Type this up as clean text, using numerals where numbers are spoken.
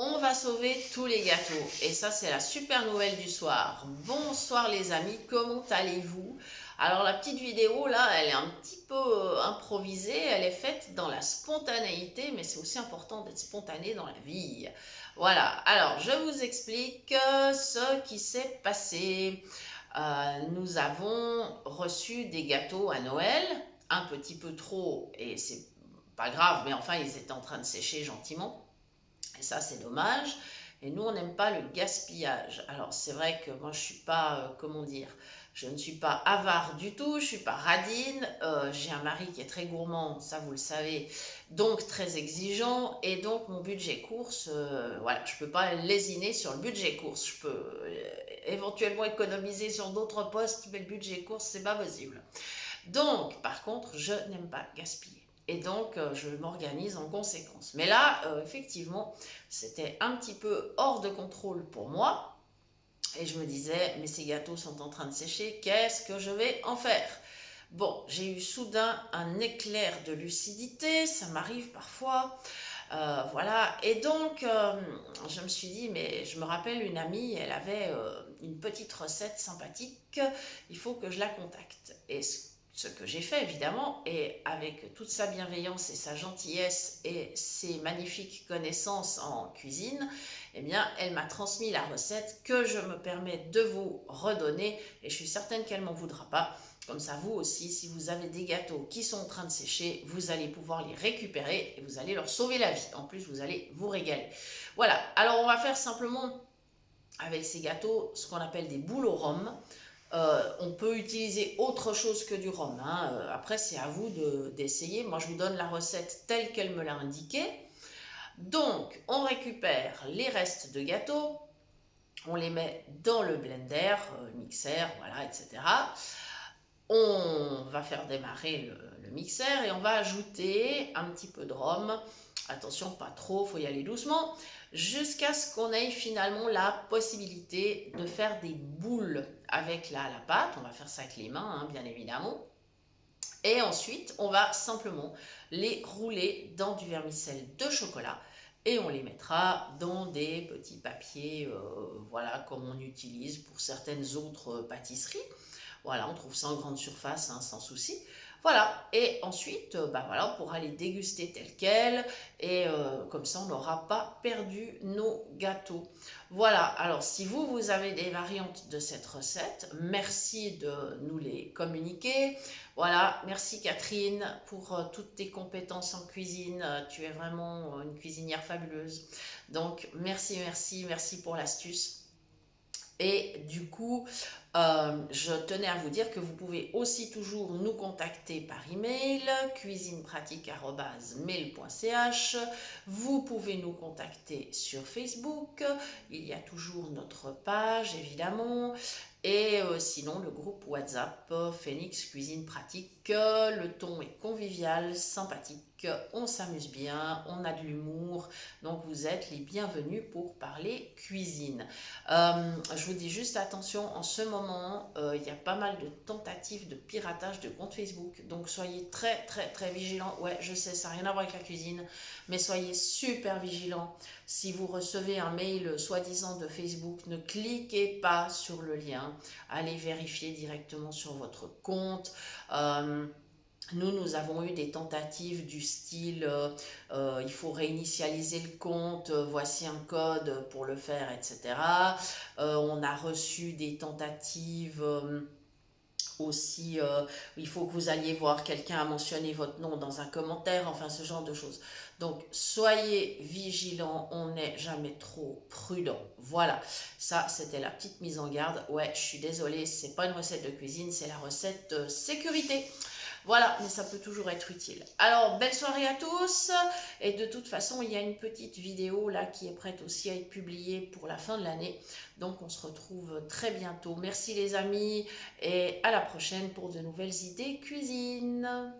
On va sauver tous les gâteaux. Et ça, c'est la super nouvelle du soir. Bonsoir les amis, comment allez-vous? Alors la petite vidéo là, elle est un petit peu improvisée, elle est faite dans la spontanéité, mais c'est aussi important d'être spontané dans la vie. Voilà, alors je vous explique ce qui s'est passé. Nous avons reçu des gâteaux à Noël, un petit peu trop, et c'est pas grave, mais enfin ils étaient en train de sécher gentiment. Et ça, c'est dommage. Et nous, on n'aime pas le gaspillage. Alors, c'est vrai que moi, je suis pas, comment dire, je ne suis pas avare du tout, je suis pas radine. J'ai un mari qui est très gourmand, ça vous le savez, donc très exigeant. Et donc, mon budget course, voilà, je peux pas lésiner sur le budget course. Je peux éventuellement économiser sur d'autres postes, mais le budget course, c'est pas possible. Donc, par contre, je n'aime pas gaspiller. Et donc, je m'organise en conséquence. Mais là, effectivement, c'était un petit peu hors de contrôle pour moi. Et je me disais, mais ces gâteaux sont en train de sécher, qu'est-ce que je vais en faire? Bon, j'ai eu soudain un éclair de lucidité, ça m'arrive parfois. Voilà, et donc je me suis dit, mais je me rappelle une amie, elle avait une petite recette sympathique, il faut que je la contacte. Et ce que j'ai fait évidemment, et avec toute sa bienveillance et sa gentillesse et ses magnifiques connaissances en cuisine, eh bien elle m'a transmis la recette que je me permets de vous redonner, et je suis certaine qu'elle m'en voudra pas. Comme ça, vous aussi, si vous avez des gâteaux qui sont en train de sécher, vous allez pouvoir les récupérer et vous allez leur sauver la vie. En plus, vous allez vous régaler. Voilà, alors on va faire simplement avec ces gâteaux ce qu'on appelle des boules au rhum. On peut utiliser autre chose que du rhum, hein. Après, c'est à vous d'essayer. Moi, je vous donne la recette telle qu'elle me l'a indiquée. Donc, on récupère les restes de gâteau, on les met dans le blender, mixeur, voilà, etc. On va faire démarrer le mixeur et on va ajouter un petit peu de rhum. Attention, pas trop, il faut y aller doucement, jusqu'à ce qu'on ait finalement la possibilité de faire des boules avec la pâte. On va faire ça avec les mains, hein, bien évidemment. Et ensuite, on va simplement les rouler dans du vermicelle de chocolat et on les mettra dans des petits papiers, voilà, comme on utilise pour certaines autres pâtisseries. Voilà, on trouve ça en grande surface, hein, sans souci. Voilà, et ensuite, bah voilà, on pourra les déguster tels quels, et comme ça, on n'aura pas perdu nos gâteaux. Voilà, alors si vous avez des variantes de cette recette, merci de nous les communiquer. Voilà, merci Catherine pour toutes tes compétences en cuisine. Tu es vraiment une cuisinière fabuleuse. Donc, merci, merci, merci pour l'astuce. Et du coup, je tenais à vous dire que vous pouvez aussi toujours nous contacter par email, cuisinepratique@mail.ch. Vous pouvez nous contacter sur Facebook. Il y a toujours notre page, évidemment. Et sinon, le groupe WhatsApp Phoenix Cuisine Pratique. Le ton est convivial, sympathique. On s'amuse bien, on a de l'humour. Donc, vous êtes les bienvenus pour parler cuisine. Je vous dis juste attention, en ce moment, il y a pas mal de tentatives de piratage de comptes Facebook. Donc soyez très très très vigilants. Ouais, je sais, ça n'a rien à voir avec la cuisine, mais soyez super vigilants. Si vous recevez un mail soi-disant de Facebook, ne cliquez pas sur le lien. Allez vérifier directement sur votre compte. Nous avons eu des tentatives du style il faut réinitialiser le compte, voici un code pour le faire, etc. On a reçu des tentatives aussi, il faut que vous alliez voir, quelqu'un a mentionné votre nom dans un commentaire, enfin ce genre de choses. Donc soyez vigilants, on n'est jamais trop prudent. Voilà, ça c'était la petite mise en garde. Ouais, je suis désolée, c'est pas une recette de cuisine, c'est la recette sécurité. Voilà, mais ça peut toujours être utile. Alors, belle soirée à tous. Et de toute façon, il y a une petite vidéo là qui est prête aussi à être publiée pour la fin de l'année. Donc, on se retrouve très bientôt. Merci les amis et à la prochaine pour de nouvelles idées cuisine.